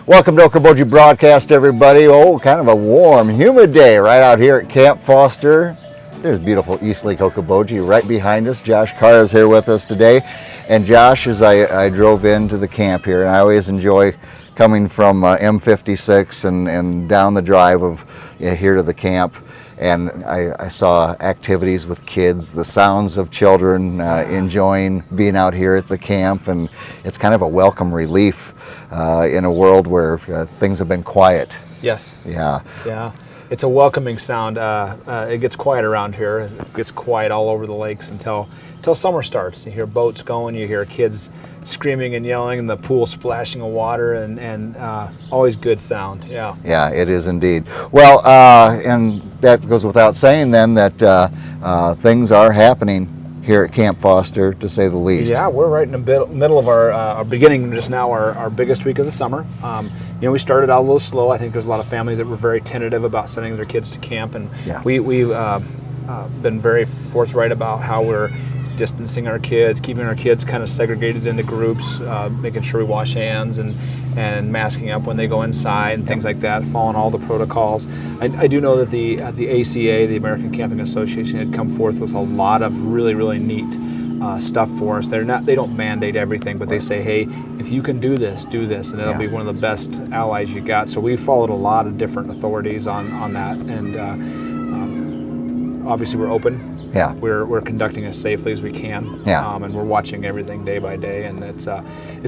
Welcome to Okoboji Broadcast, everybody. Oh, kind of a warm, humid day right out here at Camp Foster. There's beautiful East Lake Okoboji right behind us. Josh Carr is here with us today. And Josh, as I drove into the camp here, and I always enjoy coming from M56 and down the drive of here to the camp. And I saw activities with kids, the sounds of children enjoying being out here at the camp, and it's kind of a welcome relief in a world where things have been quiet. Yes. Yeah. Yeah. It's a welcoming sound. It gets quiet around here. It gets quiet all over the lakes until summer starts. You hear boats going, you hear kids screaming and yelling, and the pool splashing of water, and always good sound. Yeah. Yeah, it is indeed. Well, and that goes without saying then that things are happening here at Camp Foster, to say the least. Yeah, we're right in the middle of our beginning just now, our biggest week of the summer. We started out a little slow. I think there's a lot of families that were very tentative about sending their kids to camp, and yeah. we've been very forthright about how we're distancing our kids, keeping our kids kind of segregated into groups, making sure we wash hands and masking up when they go inside and things like that, following all the protocols. I do know that the ACA, the American Camping Association, had come forth with a lot of really neat stuff for us. They don't mandate everything, but they say, hey, if you can do this, and it'll be one of the best allies you got. So we followed a lot of different authorities on that, and obviously we're open. Yeah, we're conducting as safely as we can. Yeah, and we're watching everything day by day, and it's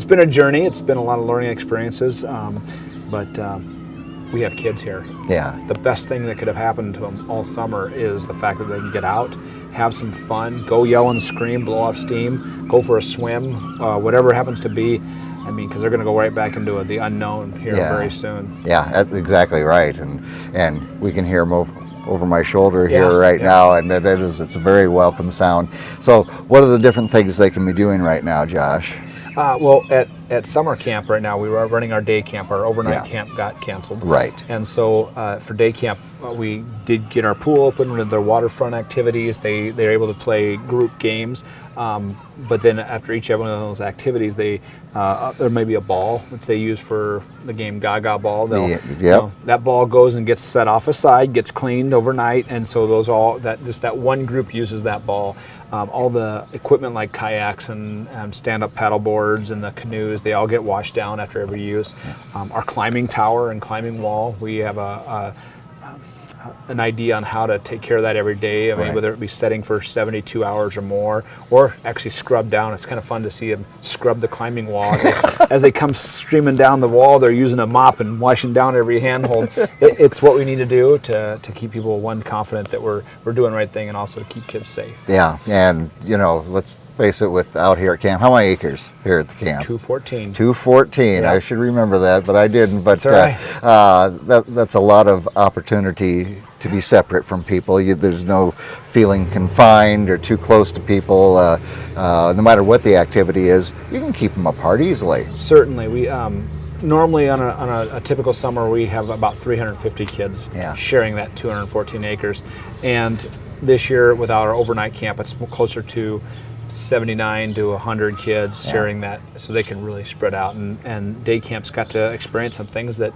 been a journey. It's been a lot of learning experiences, but we have kids here. Yeah, the best thing that could have happened to them all summer is the fact that they can get out, have some fun, go yell and scream, blow off steam, go for a swim, whatever it happens to be. I mean, because they're going to go right back into the unknown here very soon. Yeah, that's exactly right, and we can hear them over my shoulder here right now, and it's a very welcome sound. So what are the different things they can be doing right now, Josh? Well, at summer camp right now, we were running our day camp. Our overnight camp got canceled. Right. And so for day camp, we did get our pool open with their waterfront activities. They're able to play group games. But then after each one of those activities, there may be a ball that they use for the game Gaga Ball. That ball goes and gets set off aside, gets cleaned overnight, and so that one group uses that ball. All the equipment like kayaks and stand-up paddle boards and the canoes, they all get washed down after every use. Our climbing tower and climbing wall, we have an idea on how to take care of that every day. I mean, whether it be setting for 72 hours or more, or actually scrub down. It's kind of fun to see them scrub the climbing wall. As they come streaming down the wall, they're using a mop and washing down every handhold. It's what we need to do to keep people, confident that we're doing the right thing, and also to keep kids safe. Yeah, and let's face it, out here at camp, how many acres here at the camp? 214. 214. Yeah. I should remember that, but I didn't. But that's a lot of opportunity to be separate from people. There's no feeling confined or too close to people. No matter what the activity is, you can keep them apart easily. Certainly. We normally on a typical summer, we have about 350 kids sharing that 214 acres. And this year, with our overnight camp, it's closer to 79 to 100 kids sharing that, so they can really spread out. And day camps got to experience some things that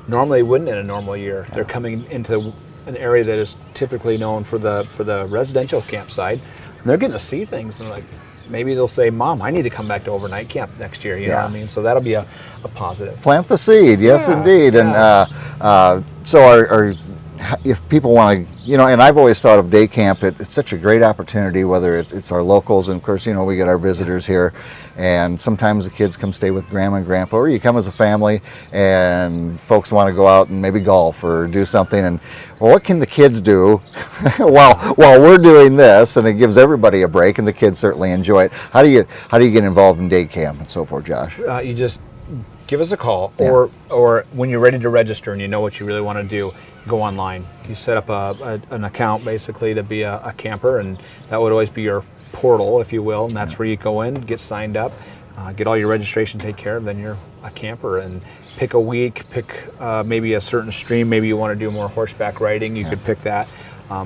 normally wouldn't in a normal year. They're coming into an area that is typically known for the residential campsite, and they're getting to see things, and maybe they'll say, Mom, I need to come back to overnight camp next year. You know what I mean? So that'll be a positive. Plant the seed, yes indeed. Yeah. And so if people want to, and I've always thought of day camp, it's such a great opportunity, whether it's our locals, and of course, we get our visitors here, and sometimes the kids come stay with Grandma and Grandpa, or you come as a family, and folks want to go out and maybe golf or do something, and what can the kids do while we're doing this, and it gives everybody a break, and the kids certainly enjoy it. How do you get involved in day camp and so forth, Josh? You just give us a call, or when you're ready to register and you know what you really want to do, go online. You set up an account basically to be a camper, and that would always be your portal, if you will, and that's where you go in, get signed up, get all your registration taken care of, then you're a camper. And pick a week, pick maybe a certain stream, maybe you want to do more horseback riding, you could pick that.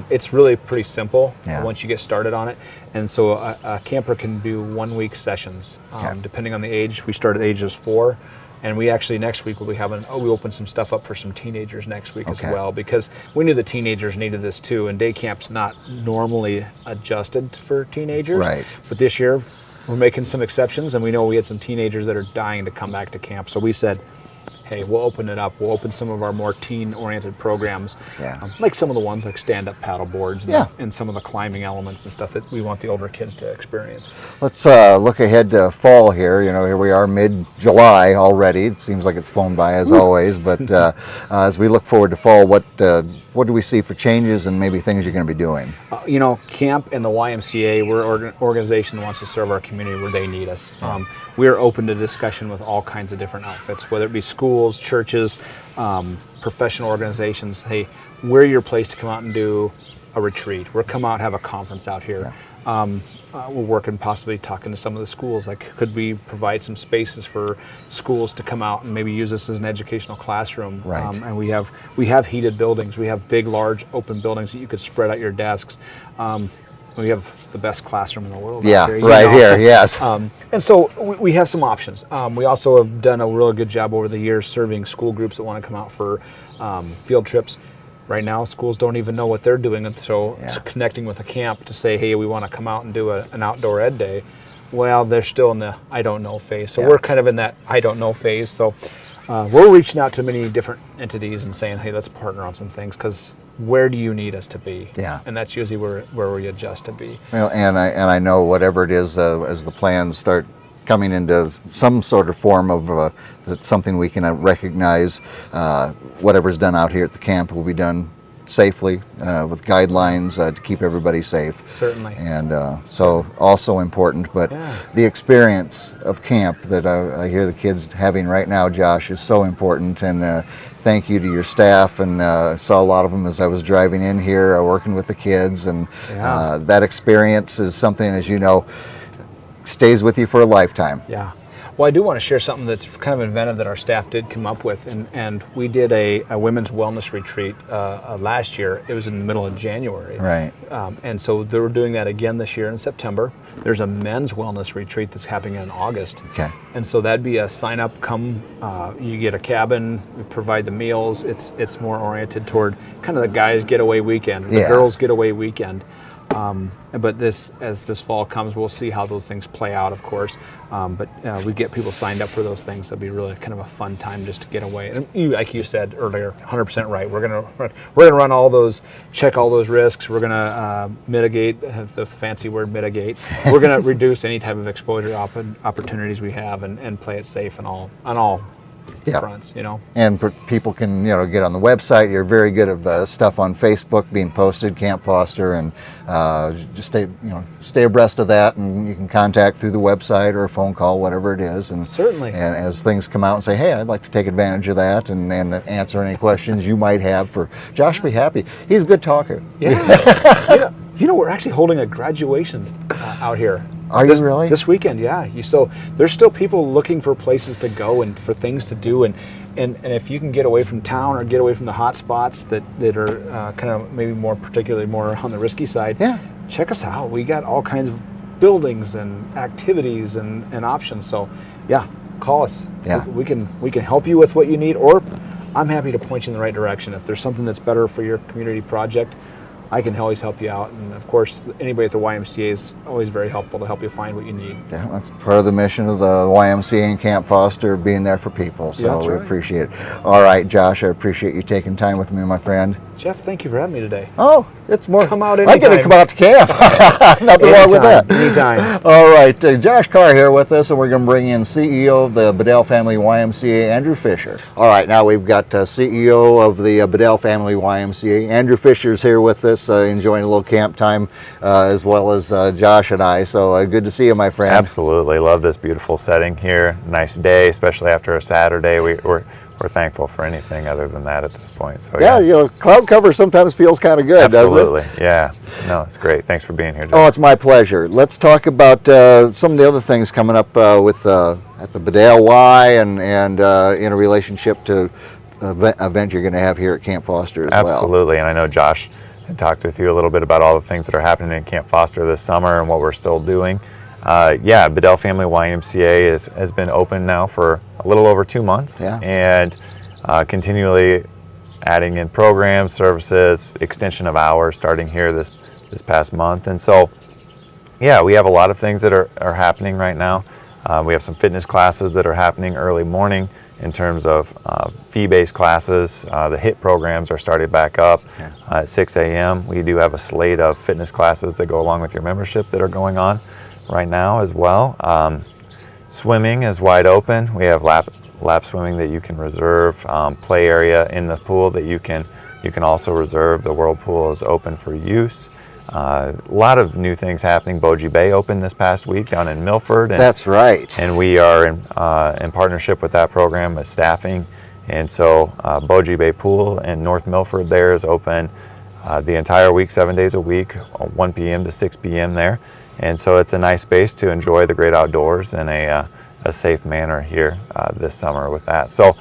It's really pretty simple once you get started on it. And so a camper can do 1 week sessions, depending on the age. We start at ages 4. And we actually next week we open some stuff up for some teenagers next week as Okay. well, because we knew the teenagers needed this too. And day camp's not normally adjusted for teenagers, Right. but this year we're making some exceptions, and we know we had some teenagers that are dying to come back to camp. So we said, hey, we'll open it up. We'll open some of our more teen-oriented programs, Yeah. like some of the ones like stand-up paddle boards and, Yeah. and some of the climbing elements and stuff that we want the older kids to experience. Let's look ahead to fall here. You know, here we are mid-July already. It seems like it's flown by as always. But as we look forward to fall, what do we see for changes and maybe things you're going to be doing? You know, camp and the YMCA, we're an organization that wants to serve our community where they need us. We are open to discussion with all kinds of different outfits, whether it be schools, churches, professional organizations. Hey, we're your place to come out and do a retreat. We're come out and have a conference out here. We're working, possibly talking to some of the schools. Like, could we provide some spaces for schools to come out and maybe use this as an educational classroom? Right. And we have heated buildings. We have big, large, open buildings that you could spread out your desks. We have the best classroom in the world. Yeah, out here, you right know. here, yes. And so we have some options. We also have done a really good job over the years serving school groups that want to come out for field trips. Right now, schools don't even know what they're doing, and so connecting with a camp to say, hey, we want to come out and do an outdoor ed day. Well, they're still in the I don't know phase. So we're kind of in that I don't know phase. So we're reaching out to many different entities and saying, hey, let's partner on some things, because where do you need us to be? Yeah. And that's usually where we adjust to be. Well, and I know whatever it is, as the plans start coming into some sort of form of that's something we can recognize, whatever's done out here at the camp will be done safely with guidelines to keep everybody safe. Certainly. And so also important, but the experience of camp that I hear the kids having right now, Josh, is so important. And thank you to your staff, and saw a lot of them as I was driving in here working with the kids, and that experience is something, as you know, stays with you for a lifetime. Yeah. Well, I do want to share something that's kind of inventive that our staff did come up with, and we did a women's wellness retreat last year. It was in the middle of January. Right. And so they were doing that again this year in September. There's a men's wellness retreat that's happening in August. Okay. And so that'd be a sign up, come, you get a cabin, we provide the meals. It's more oriented toward kind of the guys' getaway weekend, the girls' getaway weekend. But as this fall comes, we'll see how those things play out, of course. But we get people signed up for those things. It'll be really kind of a fun time just to get away. And like you said earlier, 100% right. We're gonna run all those, check all those risks. We're gonna mitigate, the fancy word mitigate. We're gonna reduce any type of exposure opportunities we have, and play it safe on all fronts, you know. And people can, get on the website. You're very good at stuff on Facebook being posted, Camp Foster, and just stay abreast of that. And you can contact through the website or a phone call, whatever it is. And certainly, and as things come out and say, hey, I'd like to take advantage of that, and answer any questions you might have for Josh. Be happy. He's a good talker. Yeah. We're actually holding a graduation out here. Are you really? This weekend, yeah. So there's still people looking for places to go and for things to do, and if you can get away from town or get away from the hot spots that are kind of maybe particularly more on the risky side, check us out. We got all kinds of buildings and activities and options. So call us. Yeah. We can help you with what you need, or I'm happy to point you in the right direction. If there's something that's better for your community project, I can always help you out. And of course, anybody at the YMCA is always very helpful to help you find what you need. Yeah, that's part of the mission of the YMCA and Camp Foster, being there for people. So we appreciate it. All right, Josh, I appreciate you taking time with me, my friend. Jeff, thank you for having me today. Oh, it's more. Come out I anytime. get to come out to camp. Nothing wrong with that. Anytime. All right, Josh Carr here with us, and we're going to bring in CEO of the Bedell Family YMCA, Andrew Fisher. All right, now we've got CEO of the Bedell Family YMCA, Andrew Fisher's here with us, enjoying a little camp time, as well as Josh and I. So good to see you, my friend. Absolutely, love this beautiful setting here. Nice day, especially after a Saturday. We're thankful for anything other than that at this point. So cloud cover sometimes feels kind of good, doesn't it? Absolutely, yeah. No, it's great. Thanks for being here, Jeff. Oh, it's my pleasure. Let's talk about some of the other things coming up with at the Bedell Y, and in a relationship to event you're going to have here at Camp Foster as well. Absolutely, and I know Josh had talked with you a little bit about all the things that are happening in Camp Foster this summer and what we're still doing. Yeah, Bedell Family YMCA has been open now for a little over 2 months, Yeah. and continually adding in programs, services, extension of hours starting here this past month. And so, yeah, we have a lot of things that are happening right now. We have some fitness classes that are happening early morning in terms of fee-based classes. The HIT programs are started back up at 6 a.m. We do have a slate of fitness classes that go along with your membership that are going on right now as well. Swimming is wide open. We have lap swimming that you can reserve, play area in the pool that you can also reserve. The whirlpool is open for use. A lot of new things happening. Boji Bay opened this past week down in Milford. And, That's right. And we are in partnership with that program with staffing. And so Boji Bay Pool in North Milford there is open the entire week, 7 days a week, 1 p.m. to 6 p.m. there. And so it's a nice space to enjoy the great outdoors in a safe manner here this summer with that. So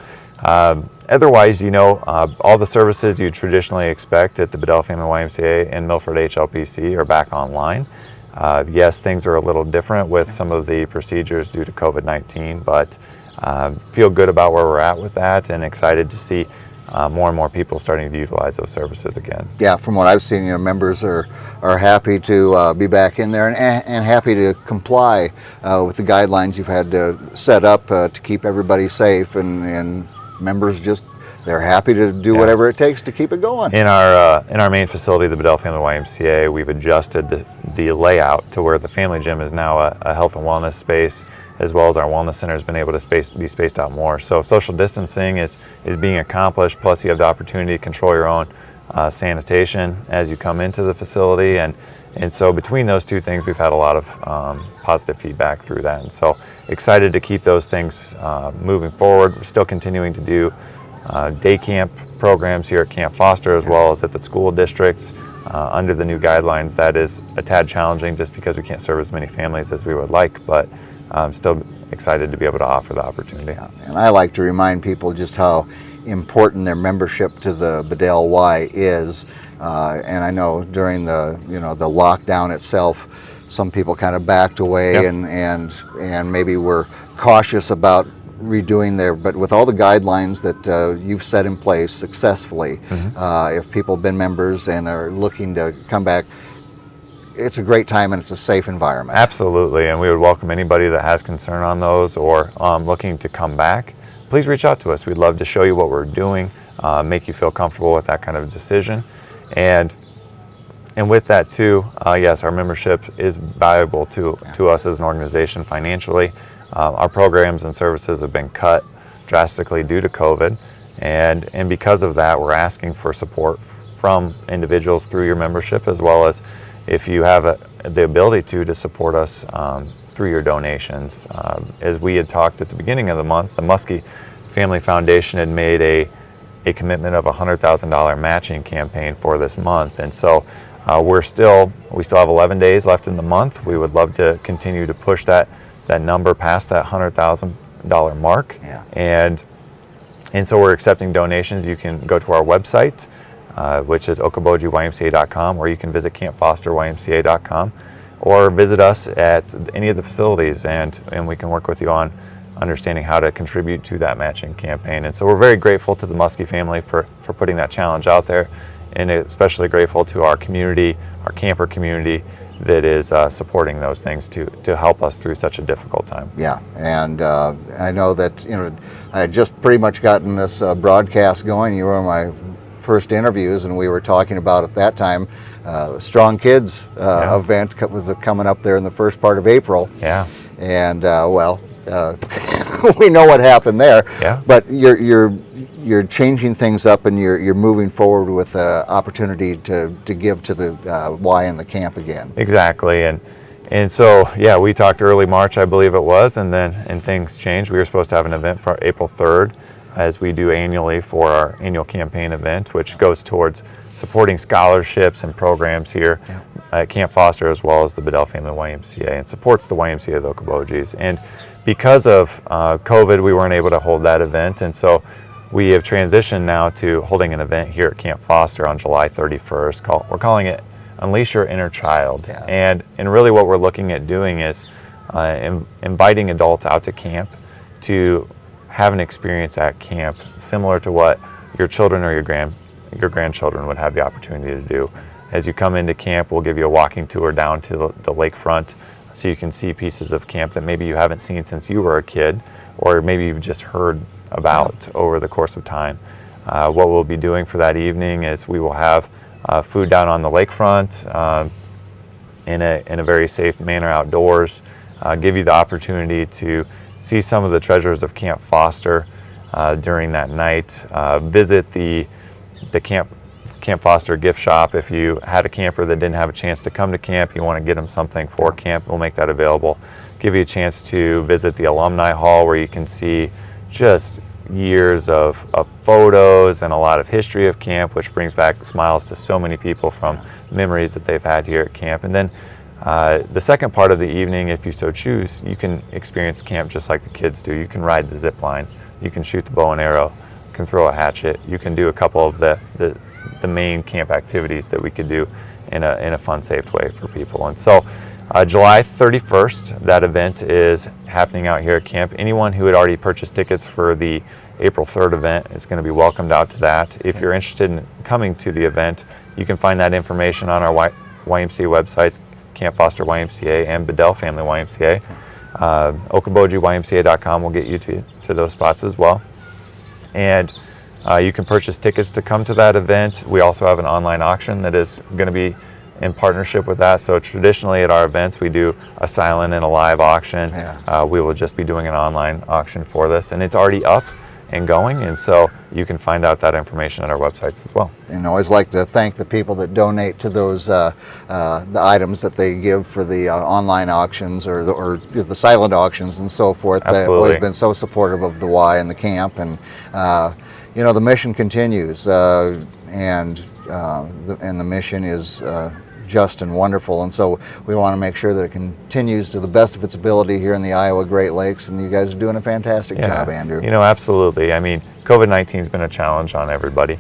otherwise, all the services you traditionally expect at the Bedell Family YMCA and Milford HLPC are back online. Yes, things are a little different with some of the procedures due to COVID-19, but feel good about where we're at with that and excited to see more and more people starting to utilize those services again. Yeah, from what I've seen, members are happy to be back in there and happy to comply with the guidelines you've had to set up to keep everybody safe, and members they're happy to do whatever it takes to keep it going. In our main facility, the Bedell Family YMCA, we've adjusted the layout to where the family gym is now a health and wellness space, as well as our wellness center has been able to be spaced out more. So social distancing is being accomplished, plus you have the opportunity to control your own sanitation as you come into the facility. And so between those two things, we've had a lot of positive feedback through that. And so excited to keep those things moving forward. We're still continuing to do day camp programs here at Camp Foster, as well as at the school districts under the new guidelines. That is a tad challenging just because we can't serve as many families as we would like, but I'm still excited to be able to offer the opportunity. Yeah. And I like to remind people just how important their membership to the Bedell Y is. And I know during the the lockdown itself, some people kind of backed away and maybe were cautious about redoing but with all the guidelines that you've set in place successfully, if people have been members and are looking to come back, it's a great time and it's a safe environment. Absolutely, and we would welcome anybody that has concern on those or looking to come back. Please reach out to us. We'd love to show you what we're doing, make you feel comfortable with that kind of decision. And with that too, yes, our membership is valuable to us as an organization financially. Our programs and services have been cut drastically due to COVID, and because of that, we're asking for support from individuals through your membership, as well as if you have the ability to support us through your donations. As we had talked at the beginning of the month, the Muskie Family Foundation had made a commitment of a $100,000 matching campaign for this month, and so we still have 11 days left in the month. We would love to continue to push that number past that $100,000 mark, and so we're accepting donations. You can go to our website, which is okobojiyMCA.com, or you can visit campfosterymca.com, or visit us at any of the facilities, and we can work with you on understanding how to contribute to that matching campaign. And so we're very grateful to the Muskie family for putting that challenge out there, and especially grateful to our community, our camper community, that is supporting those things to help us through such a difficult time. Yeah, and I know that I had just pretty much gotten this broadcast going. You were on my first interviews, and we were talking about at that time Strong Kids event was coming up there in the first part of April. Yeah, and we know what happened there. Yeah, but you're changing things up, and you're moving forward with opportunity to give to the Y and the camp again. Exactly, and so we talked early March, I believe it was, and things changed. We were supposed to have an event for April 3rd, as we do annually for our annual campaign event, which goes towards supporting scholarships and programs here at Camp Foster, as well as the Bedell Family YMCA, and supports the YMCA of the Okobojis. And because of COVID, we weren't able to hold that event, and so we have transitioned now to holding an event here at Camp Foster on July 31st. We're calling it Unleash Your Inner Child. And really what we're looking at doing is inviting adults out to camp to have an experience at camp similar to what your children or your grandchildren would have the opportunity to do. As you come into camp, we'll give you a walking tour down to the lakefront so you can see pieces of camp that maybe you haven't seen since you were a kid, or maybe you've just heard about over the course of time. What we'll be doing for that evening is we will have food down on the lakefront in a very safe manner outdoors, give you the opportunity to see some of the treasures of Camp Foster during that night, visit the Camp Foster gift shop. If you had a camper that didn't have a chance to come to camp, you want to get them something for camp, we'll make that available. Give you a chance to visit the alumni hall where you can see just years of photos and a lot of history of camp, which brings back smiles to so many people from memories that they've had here at camp. And then the second part of the evening, if you so choose, you can experience camp just like the kids do. You can ride the zip line, you can shoot the bow and arrow, you can throw a hatchet, you can do a couple of the main camp activities that we could do in a fun, safe way for people. And so July 31st, that event is happening out here at camp. Anyone who had already purchased tickets for the April 3rd event is going to be welcomed out to that. If you're interested in coming to the event, you can find that information on our YMCA websites, Camp Foster YMCA and Bedell Family YMCA. OkobojiYMCA.com will get you to those spots as well. And you can purchase tickets to come to that event. We also have an online auction that is going to be in partnership with that. So traditionally at our events we do a silent and a live auction. We will just be doing an online auction for this, and it's already up and going, and so you can find out that information at our websites as well. And I always like to thank the people that donate to those the items that they give for the online auctions or the silent auctions and so forth. Absolutely. They've always been so supportive of the Y and the camp, and you know, the mission continues, and the mission is just and wonderful, and so we want to make sure that it continues to the best of its ability here in the Iowa Great Lakes, and you guys are doing a fantastic job, Andrew. You know, absolutely. I mean, COVID-19 has been a challenge on everybody,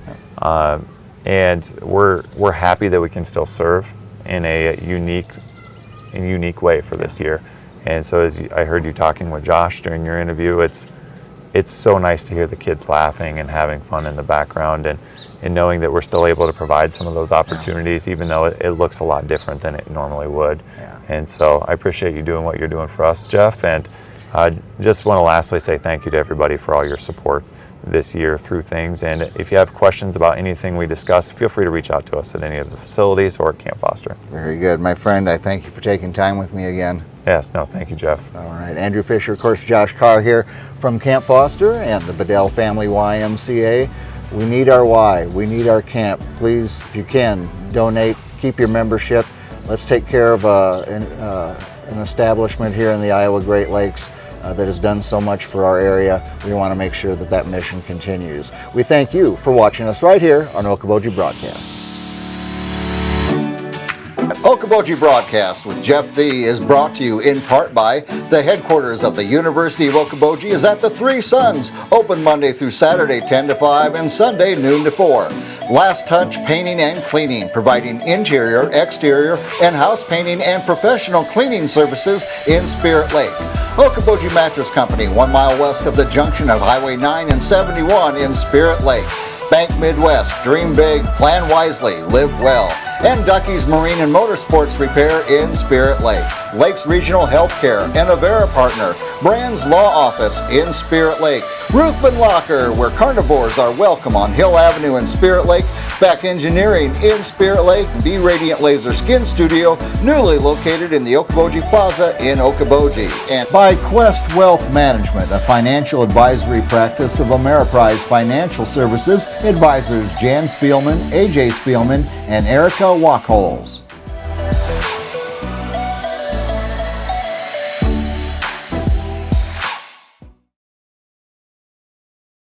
and we're happy that we can still serve in a unique way for this year. And so as I heard you talking with Josh during your interview, it's so nice to hear the kids laughing and having fun in the background, and knowing that we're still able to provide some of those opportunities, even though it looks a lot different than it normally would. And so I appreciate you doing what you're doing for us, Jeff, and just want to lastly say thank you to everybody for all your support this year through things. And if you have questions about anything we discussed, feel free to reach out to us at any of the facilities or at Camp Foster. Very good. My friend, I thank you for taking time with me again. Yes, no, thank you, Jeff. All right, Andrew Fisher, of course, Josh Carr here from Camp Foster and the Bedell Family YMCA. We need our Y, we need our camp. Please, if you can, donate, keep your membership. Let's take care of an establishment here in the Iowa Great Lakes that has done so much for our area. We want to make sure that that mission continues. We thank you for watching us right here on Okoboji Broadcast. Okoboji Broadcast with Jeff Thee is brought to you in part by the headquarters of the University of Okoboji is at the Three Suns, open Monday through Saturday 10 to 5 and Sunday noon to 4. Last Touch Painting and Cleaning, providing interior, exterior, and house painting and professional cleaning services in Spirit Lake. Okoboji Mattress Company, 1 mile west of the junction of Highway 9 and 71 in Spirit Lake. Bank Midwest, dream big, plan wisely, live well. And Ducky's Marine and Motorsports Repair in Spirit Lake. Lakes Regional Healthcare and Avera Partner. Brand's Law Office in Spirit Lake. Ruthven Locker, where carnivores are welcome on Hill Avenue in Spirit Lake. Beck Engineering in Spirit Lake. B Radiant Laser Skin Studio, newly located in the Okoboji Plaza in Okoboji. And by Quest Wealth Management, a financial advisory practice of Ameriprise Financial Services. Advisors Jan Spielman, AJ Spielman, and Erica Wachholz.